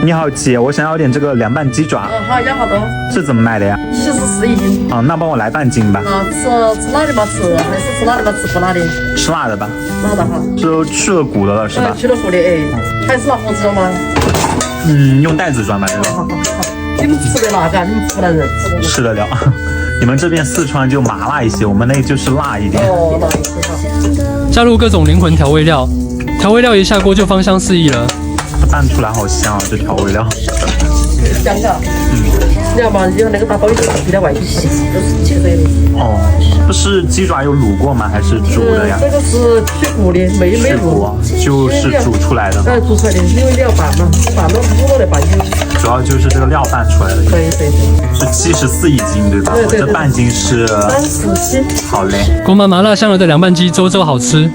你好姐，我想要点这个凉拌鸡爪，好，要好多，是怎么卖的呀74一斤。那帮我来半斤吧。吃辣的吗？吃还是吃辣的吗？吃不辣的？吃辣的吧。辣的哈。就去了骨的了是吧？去了骨的还是拿盒子装吗？用袋子装吧这个。好，你们吃得辣嘎？你们湖南人吃得了。你们这边四川就麻辣一些，我们那就是辣一点。辣一些哈。加入各种灵魂调味料，调味料一下锅就芳香四溢了。拌出来好香啊，这调味料。香嘎。你要嘛，用那个大包一点比它外皮细，都是切碎的。不是鸡爪有卤过吗？还是煮的呀？这个是去骨的，没卤，就是煮出来的。煮出来的，因为你要拌嘛，拌了卤了的拌进去。主要就是这个料拌出来的。对。是74一斤对吧？我这半斤是37。好嘞。锅麻麻辣香了的凉拌鸡，周好吃。